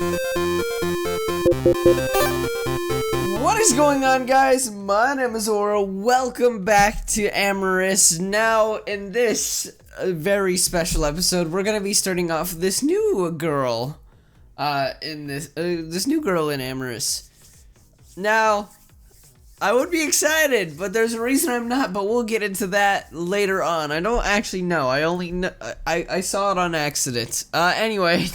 What is going on, guys? My name is Aura. Welcome back to Amorous. Now, in this very special episode, we're gonna be starting off this new girl. This new girl in Amorous. Now, I would be excited, but there's a reason I'm not. But we'll get into that later on. I don't actually know. I only know, I saw it on accident. Anyway.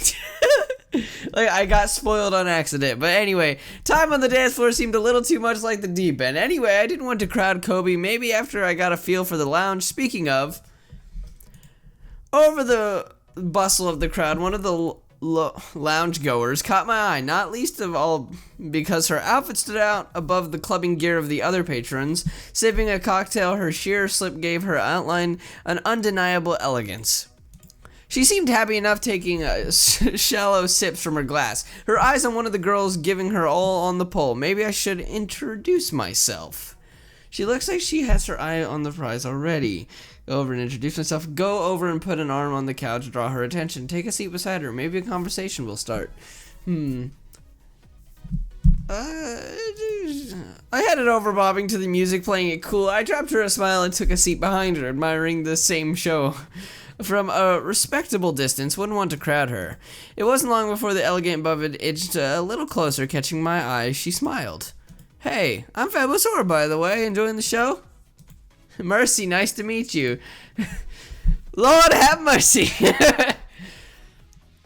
Like, I got spoiled on accident. But anyway, time on the dance floor seemed a little too much like the deep end. Anyway, I didn't want to crowd Kobe. Maybe after I got a feel for the lounge. Speaking of, over the bustle of the crowd, one of the lounge goers caught my eye, not least of all because her outfit stood out above the clubbing gear of the other patrons. Sipping a cocktail, her sheer slip gave her outline an undeniable elegance. She seemed happy enough taking shallow sips from her glass, her eyes on one of the girls giving her all on the pole. Maybe I should introduce myself. She looks like she has her eye on the prize already. Go over and introduce myself. Go over and put an arm on the couch, draw her attention. Take a seat beside her. Maybe a conversation will start. I headed over, bobbing to the music, playing it cool. I dropped her a smile and took a seat behind her, admiring the same show. From a respectable distance, wouldn't want to crowd her. It wasn't long before the elegant Buffett edged a little closer, catching my eye. She smiled. Hey, I'm Fabulous Aura, by the way. Enjoying the show? Mercy, nice to meet you. Lord have mercy.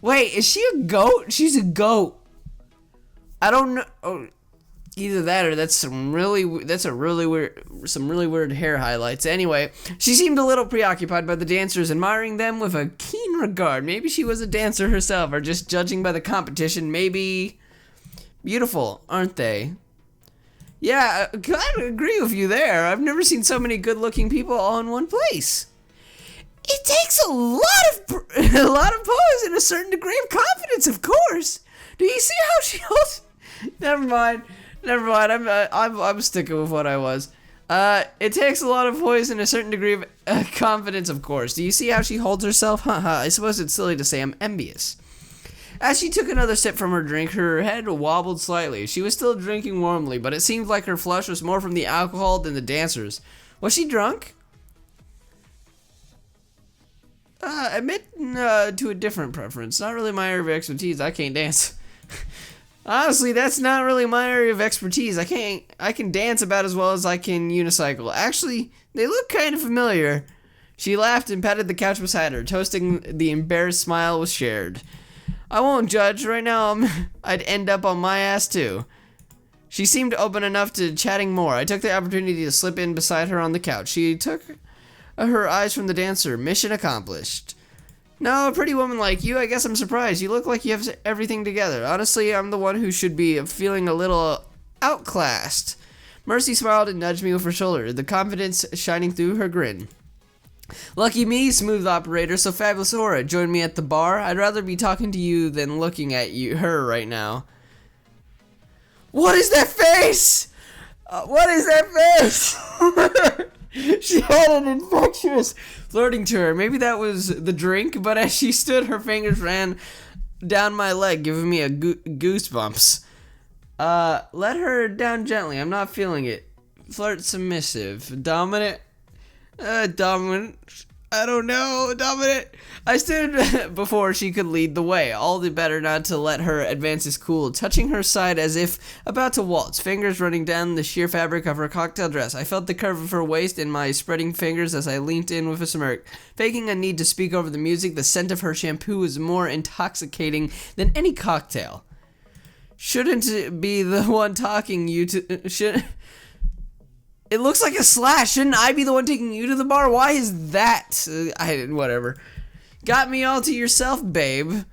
Wait, is she a goat? She's a goat. I don't know. Oh, either that or that's some really weird hair highlights. Anyway, she seemed a little preoccupied by the dancers, admiring them with a keen regard. Maybe she was a dancer herself, or just judging by the competition. Maybe beautiful, aren't they? Yeah, I kind of agree with you there. I've never seen so many good-looking people all in one place. It takes a lot of poise and a certain degree of confidence, of course. Do you see how she holds? Never mind. I'm sticking with what I was. It takes a lot of poise and a certain degree of confidence, of course. Do you see how she holds herself? Haha, I suppose it's silly to say I'm envious. As she took another sip from her drink, her head wobbled slightly. She was still drinking warmly, but it seemed like her flush was more from the alcohol than the dancers. Was she drunk? Admit to a different preference. Not really my area of expertise. I can't dance. Honestly, that's not really my area of expertise. I can dance about as well as I can unicycle. Actually, they look kind of familiar. She laughed and patted the couch beside her, toasting the embarrassed smile was shared. I won't judge. Right now, I'd end up on my ass too. She seemed open enough to chatting more. I took the opportunity to slip in beside her on the couch. She took her eyes from the dancer. Mission accomplished. No, a pretty woman like you, I guess I'm surprised. You look like you have everything together. Honestly, I'm the one who should be feeling a little outclassed. Mercy smiled and nudged me with her shoulder, the confidence shining through her grin. Lucky me, smooth operator. So Fabulous Aura, join me at the bar. I'd rather be talking to you than looking at her right now. What is that face? What is that face? She had an infectious flirting to her. Maybe that was the drink, but as she stood, her fingers ran down my leg, giving me a goosebumps. Let her down gently. I'm not feeling it. Flirt submissive. Dominant. Dominant. I don't know. Dominant. I stood before she could lead the way. All the better not to let her advance his cool, touching her side as if about to waltz, fingers running down the sheer fabric of her cocktail dress. I felt the curve of her waist in my spreading fingers as I leant in with a smirk. Faking a need to speak over the music, the scent of her shampoo was more intoxicating than any cocktail. Shouldn't be the one talking you to... It looks like a slash. Shouldn't I be the one taking you to the bar? Why is that? Whatever. Got me all to yourself, babe.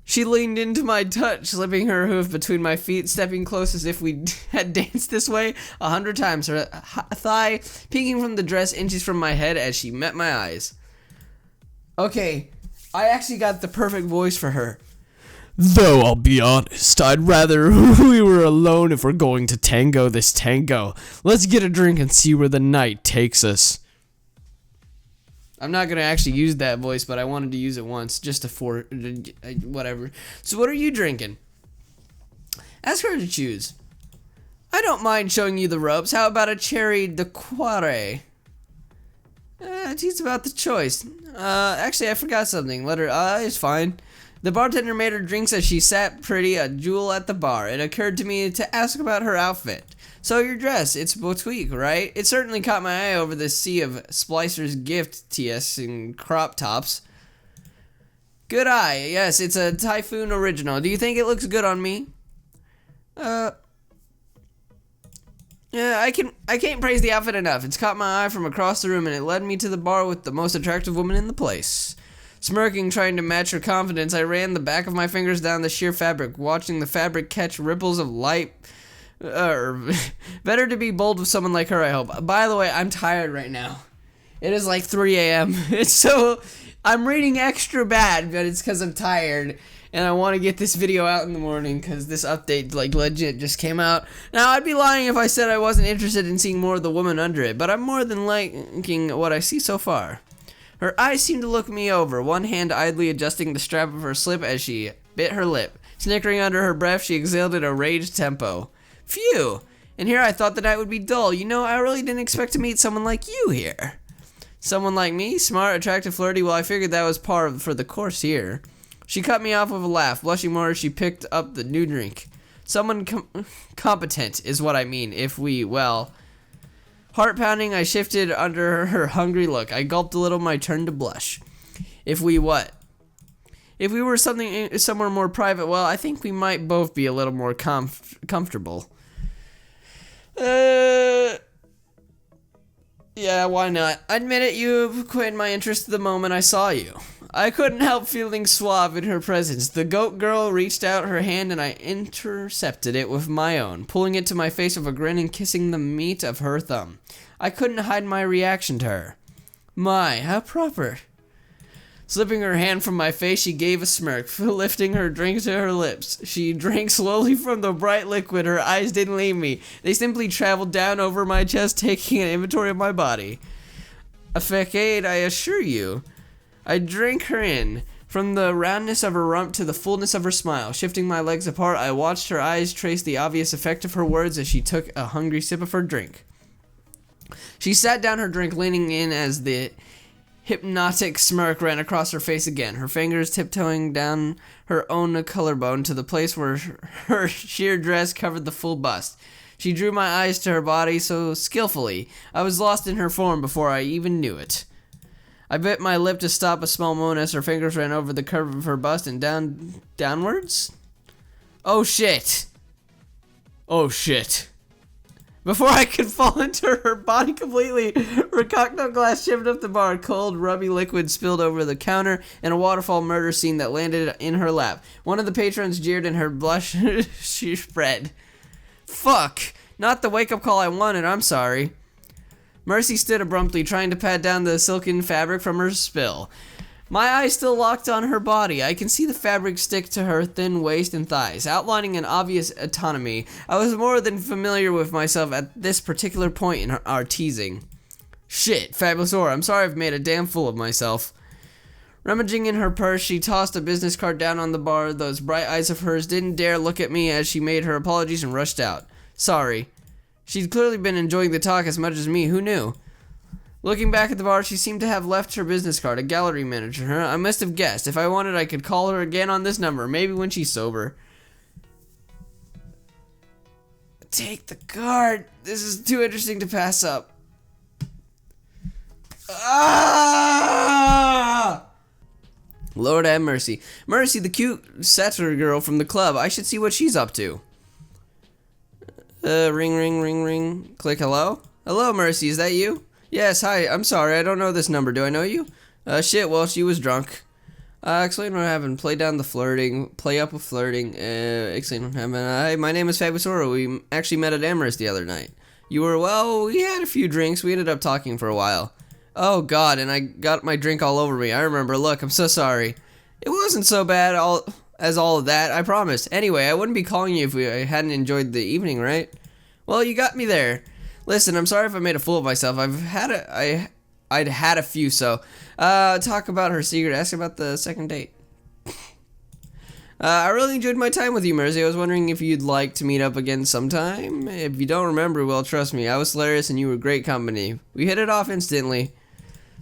She leaned into my touch, slipping her hoof between my feet, stepping close as if we had danced this way 100 times. Her thigh peeking from the dress inches from my head as she met my eyes. Okay, I actually got the perfect voice for her. Though I'll be honest, I'd rather we were alone if we're going to tango this tango. Let's get a drink and see where the night takes us. I'm not going to actually use that voice, but I wanted to use it once, just whatever. So what are you drinking? Ask her to choose. I don't mind showing you the ropes. How about a cherry de quare? Tease about the choice. Actually, I forgot something. Let her, it's fine. The bartender made her drinks as she sat pretty, a jewel at the bar. It occurred to me to ask about her outfit. So your dress, it's boutique, right? It certainly caught my eye over the sea of Splicer's gift TS and crop tops. Good eye. Yes, it's a Typhoon original. Do you think it looks good on me? Yeah, I can't praise the outfit enough. It's caught my eye from across the room and it led me to the bar with the most attractive woman in the place. Smirking, trying to match her confidence, I ran the back of my fingers down the sheer fabric, watching the fabric catch ripples of light. Better to be bold with someone like her, I hope. By the way, I'm tired right now. It is like 3 a.m. I'm reading extra bad, but it's because I'm tired. And I want to get this video out in the morning because this update, like, legit just came out. Now, I'd be lying if I said I wasn't interested in seeing more of the woman under it, but I'm more than liking what I see so far. Her eyes seem to look me over, one hand idly adjusting the strap of her slip as she bit her lip. Snickering under her breath, she exhaled at a raged tempo. Phew! And here I thought the night would be dull. You know, I really didn't expect to meet someone like you here. Someone like me? Smart, attractive, flirty? Well, I figured that was for the course here. She cut me off with a laugh, blushing more as she picked up the new drink. Someone competent is what I mean, Heart pounding, I shifted under her hungry look. I gulped a little, my turn to blush. If we what? If we were somewhere more private, well, I think we might both be a little more comfortable. Yeah, why not? I admit it, you quickened my interest the moment I saw you. I couldn't help feeling suave in her presence. The goat girl reached out her hand and I intercepted it with my own, pulling it to my face with a grin and kissing the meat of her thumb. I couldn't hide my reaction to her. My, how proper. Slipping her hand from my face, she gave a smirk, lifting her drink to her lips. She drank slowly from the bright liquid. Her eyes didn't leave me. They simply traveled down over my chest, taking an inventory of my body. A facade, I assure you. I drank her in, from the roundness of her rump to the fullness of her smile. Shifting my legs apart, I watched her eyes trace the obvious effect of her words as she took a hungry sip of her drink. She sat down her drink, leaning in as the hypnotic smirk ran across her face again, her fingers tiptoeing down her own collarbone to the place where her sheer dress covered the full bust. She drew my eyes to her body so skillfully, I was lost in her form before I even knew it. I bit my lip to stop a small moan as her fingers ran over the curve of her bust and downwards. Oh shit. Oh shit. Before I could fall into her body completely, her cocktail glass shimmered up the bar. Cold, rubby liquid spilled over the counter and a waterfall murder scene that landed in her lap. One of the patrons jeered and her blush she spread. Fuck. Not the wake-up call I wanted, I'm sorry. Mercy stood abruptly, trying to pat down the silken fabric from her spill. My eyes still locked on her body. I can see the fabric stick to her thin waist and thighs, outlining an obvious autonomy. I was more than familiar with myself at this particular point in our teasing. Shit, Fabulous Aura, I'm sorry I've made a damn fool of myself. Rummaging in her purse, she tossed a business card down on the bar. Those bright eyes of hers didn't dare look at me as she made her apologies and rushed out. Sorry. She'd clearly been enjoying the talk as much as me, who knew? Looking back at the bar, she seemed to have left her business card, a gallery manager. I must have guessed. If I wanted, I could call her again on this number, maybe when she's sober. Take the card. This is too interesting to pass up. Ah! Lord have mercy. Mercy, the cute satyr girl from the club. I should see what she's up to. Ring, ring, ring, ring. Click hello? Hello, Mercy, is that you? Yes, hi, I'm sorry, I don't know this number. Do I know you? Shit, well, she was drunk. Explain what happened. Play down the flirting. Play up with flirting. Explain what happened. Hi, my name is Fabulous Aura. We actually met at Amorous the other night. You were, well, we had a few drinks. We ended up talking for a while. Oh, God, and I got my drink all over me. I remember. Look, I'm so sorry. It wasn't so bad as all of that, I promise. Anyway, I wouldn't be calling you if I hadn't enjoyed the evening, right? Well, you got me there. Listen, I'm sorry if I made a fool of myself. I'd had a few, so talk about her secret. Ask about the second date. I really enjoyed my time with you, Mercy. I was wondering if you'd like to meet up again sometime. If you don't remember, well, trust me, I was hilarious and you were great company. We hit it off instantly.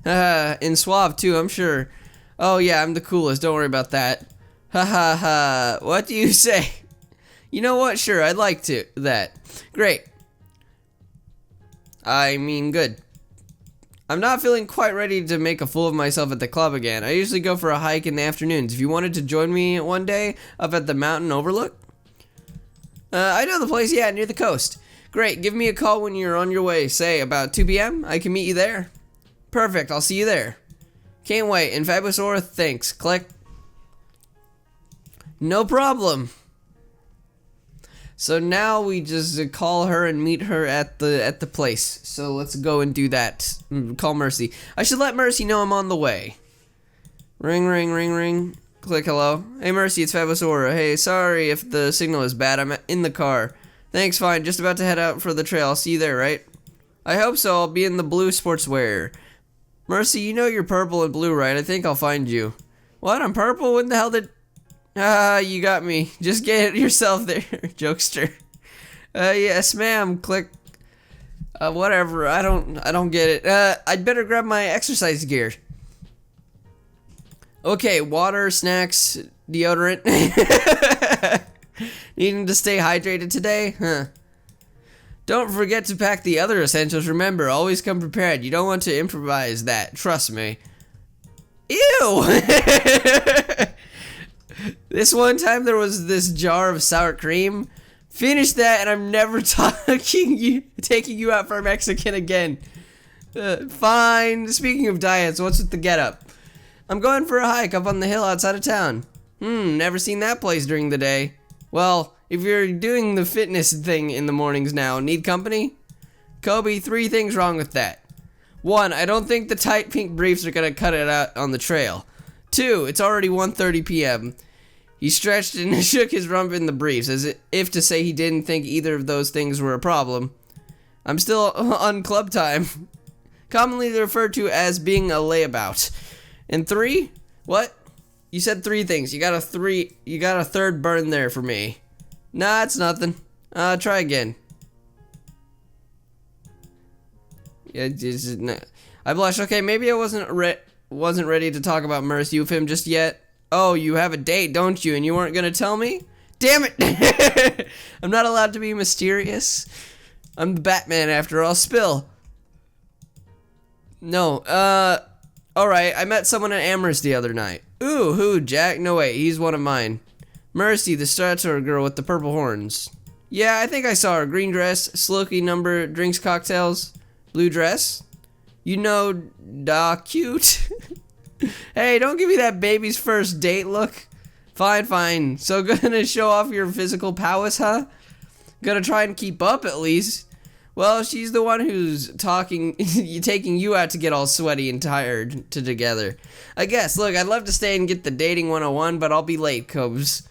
And suave, too, I'm sure. Oh, yeah, I'm the coolest. Don't worry about that. Ha ha ha. What do you say? You know what? Sure, I'd like to. That. Great. I mean, good. I'm not feeling quite ready to make a fool of myself at the club again. I usually go for a hike in the afternoons. If you wanted to join me one day up at the mountain overlook? I know the place, yeah, near the coast. Great, give me a call when you're on your way. Say, about 2 p.m.? I can meet you there. Perfect, I'll see you there. Can't wait. And Fabulous Aura, thanks. Click. No problem. So now we just call her and meet her at the place. So let's go and do that. Call Mercy. I should let Mercy know I'm on the way. Ring, ring, ring, ring. Click hello. Hey Mercy, it's Fabulous Aura. Hey, sorry if the signal is bad. I'm in the car. Thanks, fine. Just about to head out for the trail. I'll see you there, right? I hope so. I'll be in the blue sportswear. Mercy, you know you're purple and blue, right? I think I'll find you. What? I'm purple? When the hell did... Ah, you got me. Just get yourself there, jokester. Yes, ma'am. Click. Whatever. I don't get it. I'd better grab my exercise gear. Okay, water, snacks, deodorant. Needing to stay hydrated today? Huh. Don't forget to pack the other essentials. Remember, always come prepared. You don't want to improvise that. Trust me. Ew! This one time there was this jar of sour cream. Finish that and I'm never taking you out for a Mexican again. Fine. Speaking of diets, what's with the getup? I'm going for a hike up on the hill outside of town. Never seen that place during the day. Well, if you're doing the fitness thing in the mornings now, need company? Kobe, 3 things wrong with that. 1, I don't think the tight pink briefs are gonna cut it out on the trail. 2, it's already 1:30 p.m. He stretched and shook his rump in the briefs, as if to say he didn't think either of those things were a problem. I'm still on club time, commonly referred to as being a layabout. And 3? What? You said 3 things. You got a third burn there for me. Nah, it's nothing. Try again. Yeah, I blush. Okay, maybe I wasn't ready to talk about Mercy with him just yet. Oh, you have a date, don't you? And you weren't gonna tell me? Damn it! I'm not allowed to be mysterious. I'm the Batman after all. Spill. No, alright, I met someone at Amorous the other night. Ooh, who, Jack? No, wait, he's one of mine. Mercy, the Strator girl with the purple horns. Yeah, I think I saw her. Green dress, Slokey number, drinks, cocktails, blue dress. You know, cute. Hey, don't give me that baby's first date look. Fine, fine. So gonna show off your physical prowess, huh? Gonna try and keep up at least. Well, she's the one who's taking you out to get all sweaty and tired together. I guess. Look, I'd love to stay and get the dating 101, but I'll be late, Cobes.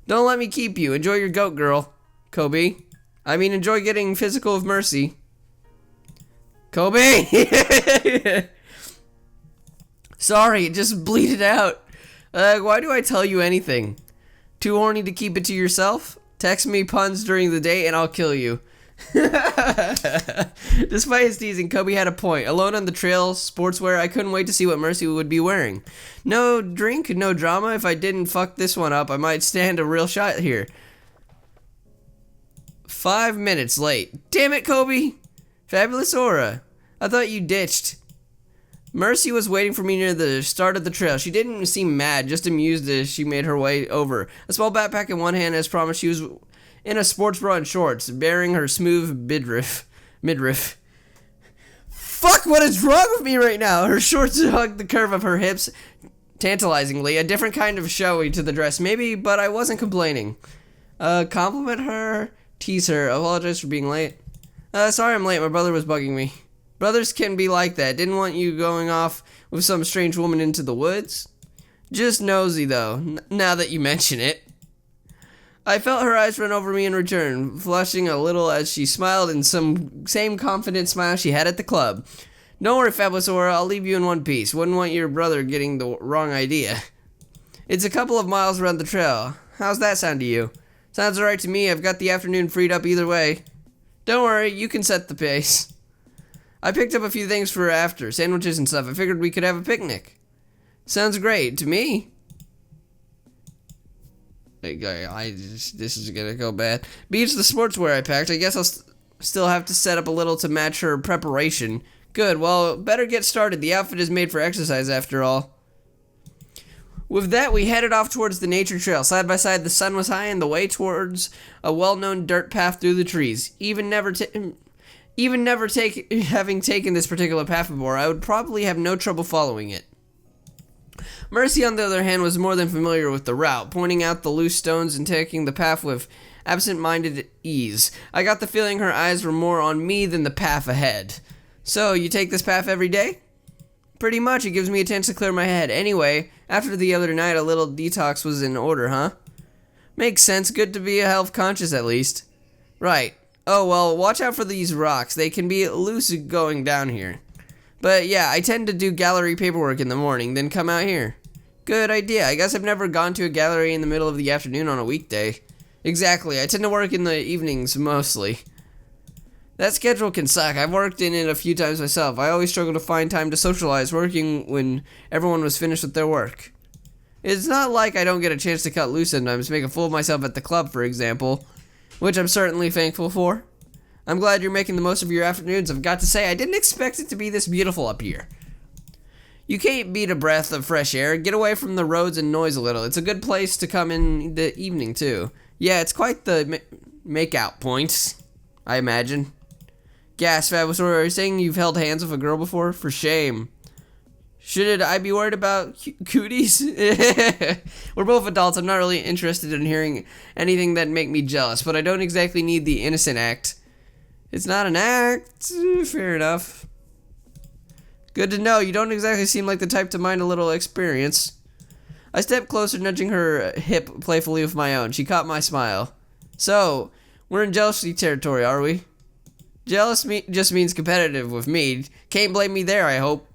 Don't let me keep you. Enjoy your goat, girl. Kobe. I mean, enjoy getting physical with Mercy. Kobe! Sorry, just bleed it out. Why do I tell you anything? Too horny to keep it to yourself? Text me puns during the day and I'll kill you. Despite his teasing, Kobe had a point. Alone on the trail, sportswear, I couldn't wait to see what Mercy would be wearing. No drink, no drama. If I didn't fuck this one up, I might stand a real shot here. 5 minutes late. Damn it, Kobe! Fabulous Aura. I thought you ditched. Mercy was waiting for me near the start of the trail. She didn't seem mad, just amused as she made her way over. A small backpack in one hand, as promised, she was in a sports bra and shorts, bearing her smooth midriff. Fuck, what is wrong with me right now? Her shorts hugged the curve of her hips, tantalizingly, a different kind of showy to the dress, maybe, but I wasn't complaining. Compliment her, tease her, apologize for being late. Sorry I'm late, my brother was bugging me. Brothers can be like that. Didn't want you going off with some strange woman into the woods. Just nosy, though, now that you mention it. I felt her eyes run over me in return, flushing a little as she smiled in some same confident smile she had at the club. Don't worry, Fabulous Aura, I'll leave you in one piece. Wouldn't want your brother getting the wrong idea. It's a couple of miles around the trail. How's that sound to you? Sounds alright to me. I've got the afternoon freed up either way. Don't worry, you can set the pace. I picked up a few things for after, sandwiches and stuff. I figured we could have a picnic. Sounds great to me. This is gonna go bad. Beats the sportswear I packed. I guess I'll still have to set up a little to match her preparation. Good, well, better get started. The outfit is made for exercise after all. With that, we headed off towards the nature trail. Side by side, the sun was high and the way towards a well-known dirt path through the trees. Even never having taken this particular path before, I would probably have no trouble following it. Mercy, on the other hand, was more than familiar with the route, pointing out the loose stones and taking the path with absent-minded ease. I got the feeling her eyes were more on me than the path ahead. So, you take this path every day? Pretty much. It gives me a chance to clear my head. Anyway, after the other night, a little detox was in order, huh? Makes sense. Good to be health conscious at least. Right. Oh, well, watch out for these rocks. They can be loose going down here. But yeah, I tend to do gallery paperwork in the morning, then come out here. Good idea. I guess I've never gone to a gallery in the middle of the afternoon on a weekday. Exactly. I tend to work in the evenings mostly. That schedule can suck. I've worked in it a few times myself. I always struggle to find time to socialize working when everyone was finished with their work. It's not like I don't get a chance to cut loose sometimes, make a fool of myself at the club, for example, which I'm certainly thankful for. I'm glad you're making the most of your afternoons. I've got to say, I didn't expect it to be this beautiful up here. You can't beat a breath of fresh air. Get away from the roads and noise a little. It's a good place to come in the evening, too. Yeah, it's quite the make-out point, I imagine. Gas, Fab, are you saying you've held hands with a girl before? For shame. Should I be worried about cooties? We're both adults. I'm not really interested in hearing anything that'd make me jealous, but I don't exactly need the innocent act. It's not an act. Fair enough. Good to know. You don't exactly seem like the type to mind a little experience. I stepped closer, nudging her hip playfully with my own. She caught my smile. So, we're in jealousy territory, are we? Jealous just means competitive with me. Can't blame me there, I hope.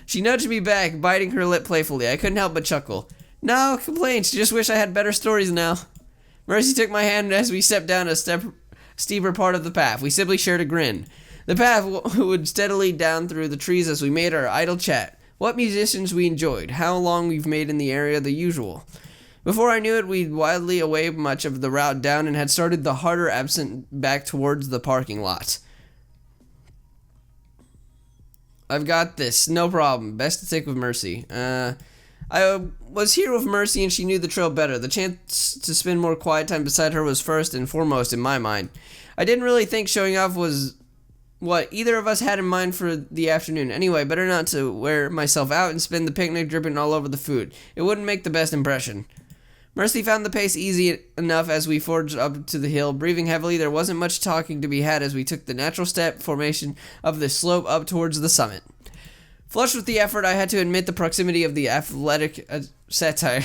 She nudged me back, biting her lip playfully. I couldn't help but chuckle. No complaints, just wish I had better stories now. Mercy took my hand as we stepped down a steeper part of the path. We simply shared a grin. The path would steadily down through the trees as we made our idle chat. What musicians we enjoyed, how long we've made in the area, the usual. Before I knew it, we'd wildly away much of the route down and had started the harder ascent back towards the parking lot. I've got this, no problem. Best to take with Mercy. I was here with Mercy and she knew the trail better. The chance to spend more quiet time beside her was first and foremost in my mind. I didn't really think showing off was what either of us had in mind for the afternoon. Anyway, better not to wear myself out and spend the picnic dripping all over the food. It wouldn't make the best impression. Mercy found the pace easy enough as we forged up to the hill. Breathing heavily, there wasn't much talking to be had as we took the natural step formation of the slope up towards the summit. Flushed with the effort, I had to admit the proximity of the athletic satire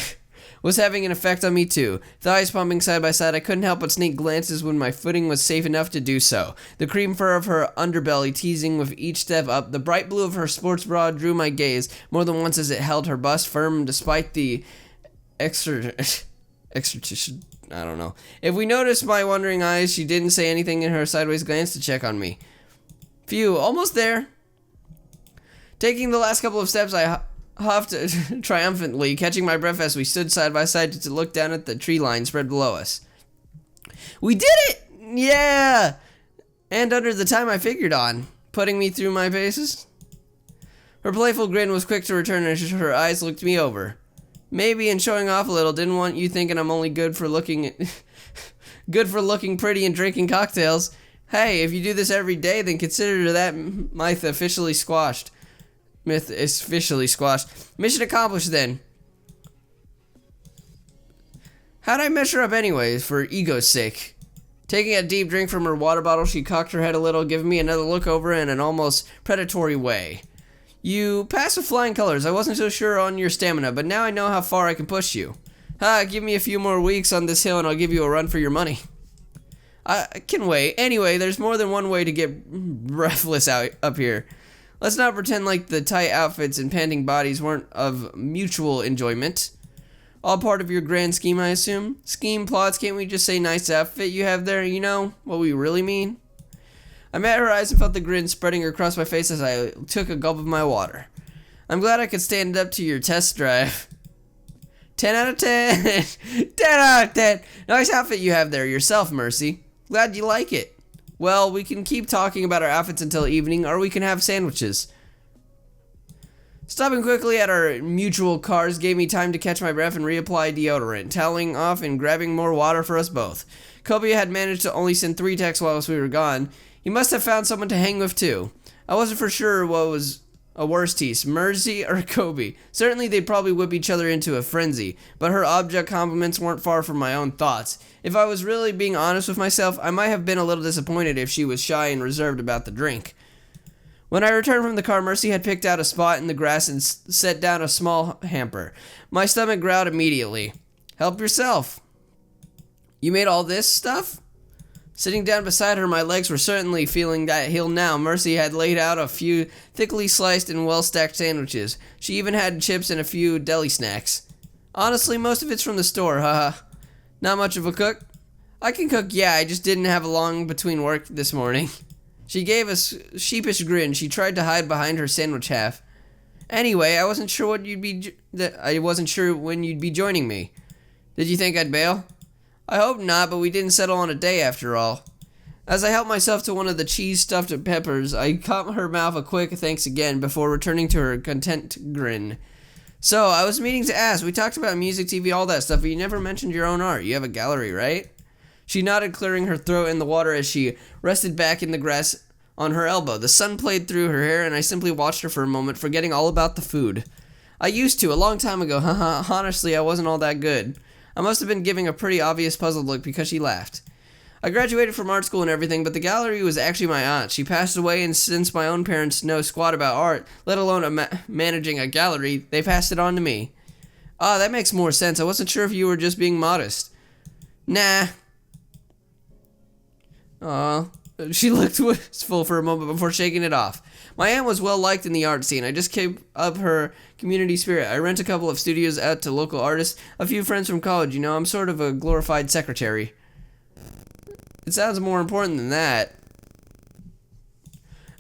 was having an effect on me too. Thighs pumping side by side, I couldn't help but sneak glances when my footing was safe enough to do so. The cream fur of her underbelly teasing with each step up, the bright blue of her sports bra drew my gaze more than once as it held her bust firm despite the exertion. I don't know. If we noticed my wondering eyes, she didn't say anything in her sideways glance to check on me. Phew, almost there. Taking the last couple of steps, I huffed triumphantly, catching my breath as we stood side by side to look down at the tree line spread below us. We did it! Yeah! And under the time I figured on, putting me through my paces. Her playful grin was quick to return as her eyes looked me over. Maybe in showing off a little, didn't want you thinking I'm only good for looking pretty and drinking cocktails. Hey, if you do this every day, then consider that myth officially squashed. Mission accomplished then. How'd I measure up anyways, for ego's sake? Taking a deep drink from her water bottle, she cocked her head a little, giving me another look over in an almost predatory way. You passed with flying colors. I wasn't so sure on your stamina, but now I know how far I can push you. Give me a few more weeks on this hill and I'll give you a run for your money. I can wait. Anyway, there's more than one way to get breathless out up here. Let's not pretend like the tight outfits and panting bodies weren't of mutual enjoyment. All part of your grand scheme, I assume? Scheme, plots, can't we just say nice outfit you have there? You know what we really mean? I met her eyes and felt the grin spreading across my face as I took a gulp of my water. I'm glad I could stand up to your test drive. 10 out of 10. 10 out of 10. Nice outfit you have there yourself, Mercy. Glad you like it. Well, we can keep talking about our outfits until evening, or we can have sandwiches. Stopping quickly at our mutual cars gave me time to catch my breath and reapply deodorant, toweling off and grabbing more water for us both. Kobe had managed to only send 3 texts whilst we were gone. He must have found someone to hang with too. I wasn't for sure what was a worse tease, Mercy or Kobe. Certainly they'd probably whip each other into a frenzy, but her object compliments weren't far from my own thoughts. If I was really being honest with myself, I might have been a little disappointed if she was shy and reserved about the drink. When I returned from the car, Mercy had picked out a spot in the grass and set down a small hamper. My stomach growled immediately. Help yourself. You made all this stuff? Sitting down beside her, my legs were certainly feeling that heel now. Mercy had laid out a few thickly sliced and well-stacked sandwiches. She even had chips and a few deli snacks. Honestly, most of it's from the store, haha. Not much of a cook? I can cook, yeah, I just didn't have a long between work this morning. She gave a sheepish grin. She tried to hide behind her sandwich half. Anyway, I wasn't sure when you'd be joining me. Did you think I'd bail? I hope not, but we didn't settle on a day after all. As I helped myself to one of the cheese-stuffed peppers, I caught her mouth a quick thanks again before returning to her content grin. So, I was meaning to ask, we talked about music, TV, all that stuff, but you never mentioned your own art. You have a gallery, right? She nodded, clearing her throat in the water as she rested back in the grass on her elbow. The sun played through her hair, and I simply watched her for a moment, forgetting all about the food. I used to, a long time ago. Honestly, I wasn't all that good. I must have been giving a pretty obvious puzzled look because she laughed. I graduated from art school and everything, but the gallery was actually my aunt's. She passed away, and since my own parents know squat about art, let alone managing a gallery, they passed it on to me. Ah, that makes more sense. I wasn't sure if you were just being modest. Nah. Aw. She looked wistful for a moment before shaking it off. My aunt was well liked in the art scene. I just kept up her community spirit. I rent a couple of studios out to local artists, a few friends from college. You know, I'm sort of a glorified secretary. It sounds more important than that.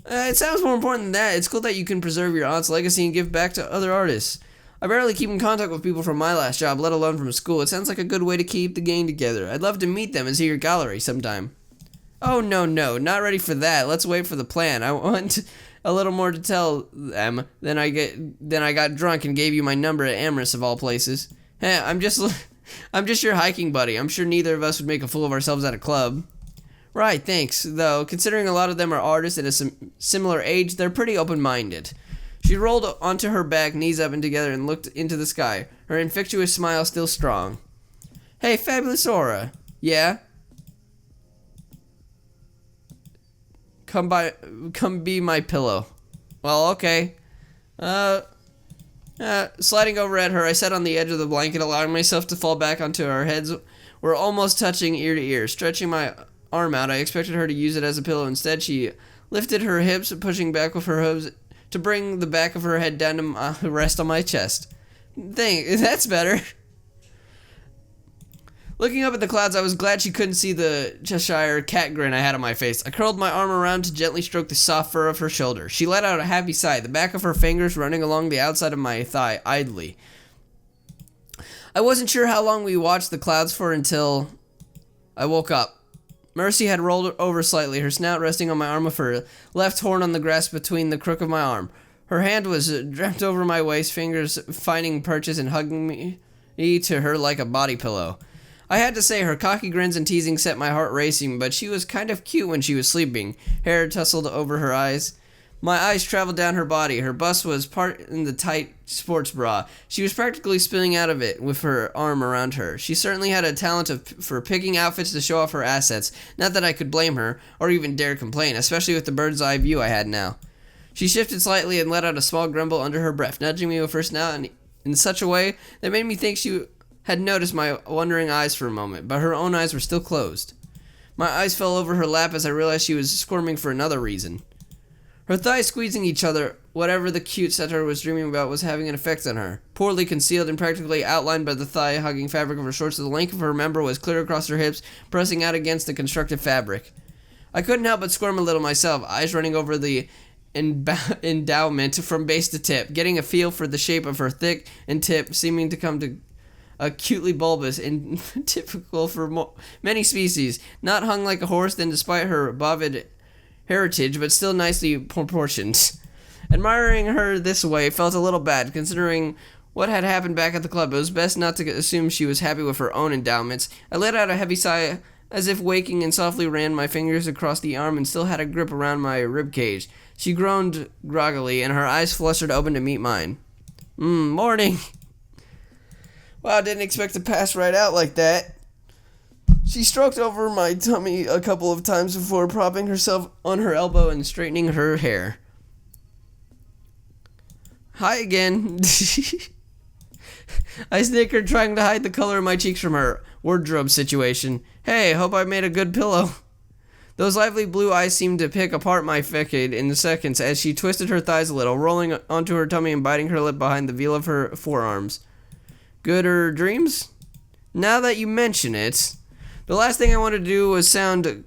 It's cool that you can preserve your aunt's legacy and give back to other artists. I barely keep in contact with people from my last job, let alone from school. It sounds like a good way to keep the gang together. I'd love to meet them and see your gallery sometime. Oh, no, not ready for that. Let's wait for the plan. I want a little more to tell them. Then I got drunk and gave you my number at Amorous of all places. Hey, I'm just your hiking buddy. I'm sure neither of us would make a fool of ourselves at a club. Right, thanks. Though, considering a lot of them are artists at a similar age, they're pretty open-minded. She rolled onto her back, knees up and together, and looked into the sky, her infectious smile still strong. Hey, Fabulous Aura. Yeah? Come be my pillow. Well, okay. Sliding over at her, I sat on the edge of the blanket, allowing myself to fall back onto our heads. We're almost touching ear to ear. Stretching my arm out, I expected her to use it as a pillow. Instead, she lifted her hips, pushing back with her hooves to bring the back of her head down to rest on my chest. That's better. Looking up at the clouds, I was glad she couldn't see the Cheshire cat grin I had on my face. I curled my arm around to gently stroke the soft fur of her shoulder. She let out a happy sigh, the back of her fingers running along the outside of my thigh idly. I wasn't sure how long we watched the clouds for until I woke up. Mercy had rolled over slightly, her snout resting on my arm with her left horn on the grass between the crook of my arm. Her hand was draped over my waist, fingers finding purchase and hugging me to her like a body pillow. I had to say, her cocky grins and teasing set my heart racing, but she was kind of cute when she was sleeping, hair tousled over her eyes. My eyes traveled down her body. Her bust was part in the tight sports bra. She was practically spilling out of it with her arm around her. She certainly had a talent for picking outfits to show off her assets. Not that I could blame her, or even dare complain, especially with the bird's eye view I had now. She shifted slightly and let out a small grumble under her breath, nudging me with her snout in such a way that made me think she had noticed my wondering eyes for a moment, but her own eyes were still closed. My eyes fell over her lap as I realized she was squirming for another reason. Her thighs squeezing each other, whatever the cute centaur was dreaming about was having an effect on her. Poorly concealed and practically outlined by the thigh-hugging fabric of her shorts, the length of her member was clear across her hips, pressing out against the constructive fabric. I couldn't help but squirm a little myself, eyes running over the endowment from base to tip, getting a feel for the shape of her thick and tip, seeming to come to acutely bulbous and typical for many species, not hung like a horse, then despite her bovid heritage, but still nicely proportioned. Admiring her this way felt a little bad, considering what had happened back at the club. It was best not to assume she was happy with her own endowments. I let out a heavy sigh, as if waking, and softly ran my fingers across the arm and still had a grip around my rib cage. She groaned groggily, and her eyes flustered open to meet mine. Morning. Wow, didn't expect to pass right out like that. She stroked over my tummy a couple of times before propping herself on her elbow and straightening her hair. Hi again. I snickered, trying to hide the color of my cheeks from her wardrobe situation. Hey, hope I made a good pillow. Those lively blue eyes seemed to pick apart my facade in seconds as she twisted her thighs a little, rolling onto her tummy and biting her lip behind the veil of her forearms. Gooder dreams? Now that you mention it, the last thing I wanted to do was sound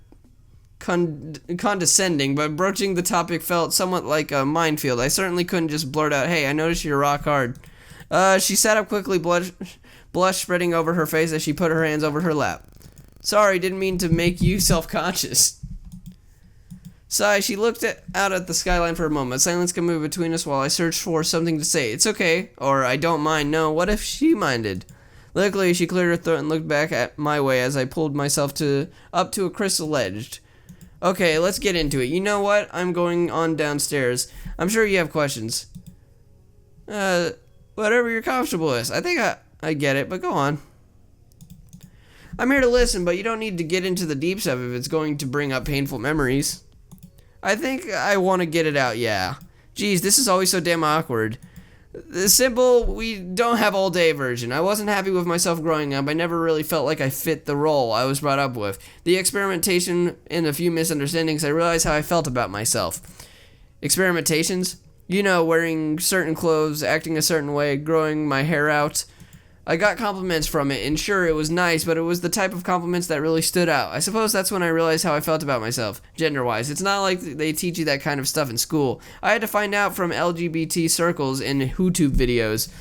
condescending, but broaching the topic felt somewhat like a minefield. I certainly couldn't just blurt out, hey, I noticed you're rock hard. She sat up quickly, blush spreading over her face as she put her hands over her lap. Sorry, didn't mean to make you self-conscious. Sigh, she looked out at the skyline for a moment. Silence could move between us while I searched for something to say. It's okay, or I don't mind. No, what if she minded? Luckily, she cleared her throat and looked back at my way as I pulled myself up to a crystal ledge. Okay, let's get into it. You know what? I'm going on downstairs. I'm sure you have questions. Whatever you're comfortable with. I think I get it, but go on. I'm here to listen, but you don't need to get into the deep stuff if it's going to bring up painful memories. I think I want to get it out, yeah. Geez, this is always so damn awkward. The simple, we don't have all day version. I wasn't happy with myself growing up. I never really felt like I fit the role I was brought up with. The experimentation and a few misunderstandings, I realized how I felt about myself. Experimentations? You know, wearing certain clothes, acting a certain way, growing my hair out. I got compliments from it, and sure, it was nice, but it was the type of compliments that really stood out. I suppose that's when I realized how I felt about myself, gender-wise. It's not like they teach you that kind of stuff in school. I had to find out from LGBT circles and YouTube videos.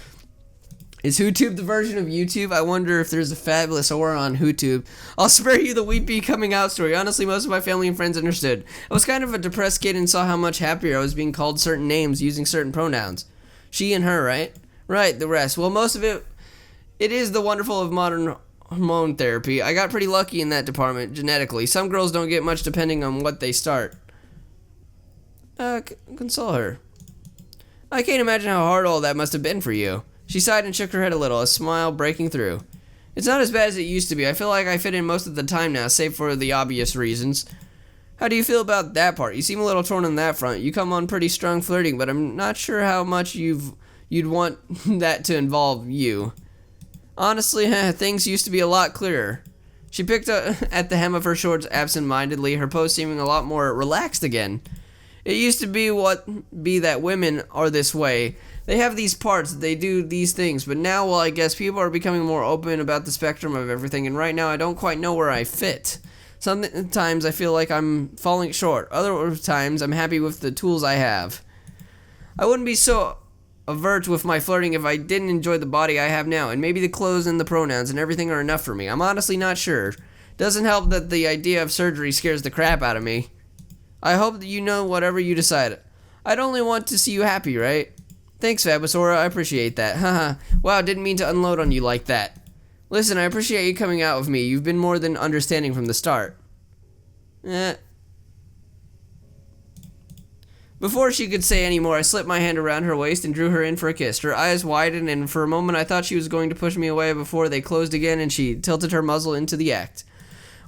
Is YouTube the version of YouTube? I wonder if there's a fabulous aura on YouTube. I'll spare you the weepy coming out story. Honestly, most of my family and friends understood. I was kind of a depressed kid and saw how much happier I was being called certain names using certain pronouns. She and her, right? Right, the rest. Well, most of it is the wonderful of modern hormone therapy. I got pretty lucky in that department, genetically. Some girls don't get much depending on what they start. Console her. I can't imagine how hard all that must have been for you. She sighed and shook her head a little, a smile breaking through. It's not as bad as it used to be. I feel like I fit in most of the time now, save for the obvious reasons. How do you feel about that part? You seem a little torn on that front. You come on pretty strong flirting, but I'm not sure how much you'd want that to involve you. Honestly, things used to be a lot clearer. She picked up at the hem of her shorts absent-mindedly, her pose seeming a lot more relaxed again. It used to be that women are this way. They have these parts, they do these things, but now, well, I guess people are becoming more open about the spectrum of everything, and right now I don't quite know where I fit. Sometimes I feel like I'm falling short. Other times I'm happy with the tools I have. I wouldn't be so avert with my flirting if I didn't enjoy the body I have now, and maybe the clothes and the pronouns and everything are enough for me. I'm honestly not sure. Doesn't help that the idea of surgery scares the crap out of me. I hope that you know whatever you decide. I'd only want to see you happy, right? Thanks, Fabusaura, I appreciate that. Haha. Wow, didn't mean to unload on you like that. Listen, I appreciate you coming out with me. You've been more than understanding from the start. Before she could say any more, I slipped my hand around her waist and drew her in for a kiss. Her eyes widened, and for a moment I thought she was going to push me away before they closed again, and she tilted her muzzle into the act.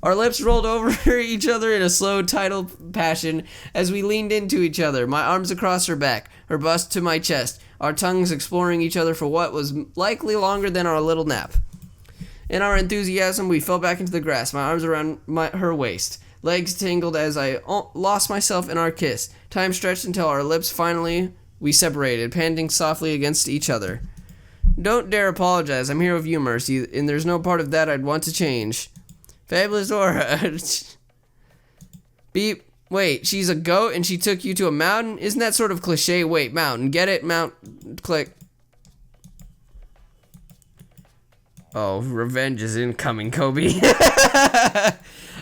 Our lips rolled over each other in a slow, tidal passion as we leaned into each other, my arms across her back, her bust to my chest, our tongues exploring each other for what was likely longer than our little nap. In our enthusiasm, we fell back into the grass, my arms around her waist. Legs tingled as I lost myself in our kiss. Time stretched until our lips finally we separated, panting softly against each other. Don't dare apologize. I'm here with you, Mercy, and there's no part of that I'd want to change. Fabulous Aura. Beep. Wait, she's a goat and she took you to a mountain? Isn't that sort of cliche? Wait, mountain. Get it? Click. Oh, revenge is incoming, Kobe.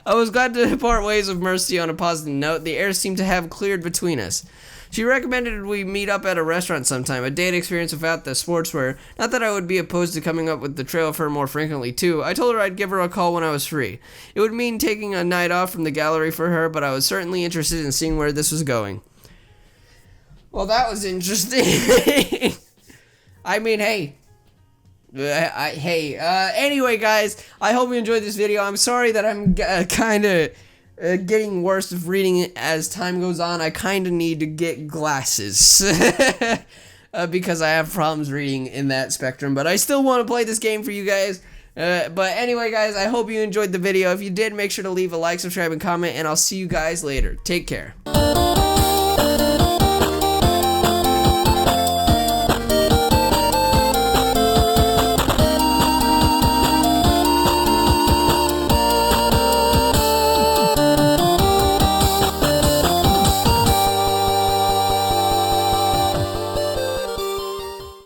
I was glad to part ways with Mercy on a positive note. The air seemed to have cleared between us. She recommended we meet up at a restaurant sometime, a date experience without the sportswear. Not that I would be opposed to coming up with the trail of her more frequently, too. I told her I'd give her a call when I was free. It would mean taking a night off from the gallery for her, but I was certainly interested in seeing where this was going. Well, that was interesting. I mean, hey. Anyway, guys, I hope you enjoyed this video. I'm sorry that I'm kind of getting worse of reading it as time goes on. I kind of need to get glasses because I have problems reading in that spectrum, but I still want to play this game for you guys. But anyway, guys, I hope you enjoyed the video. If you did, make sure to leave a like, subscribe, and comment, and I'll see you guys later. Take care.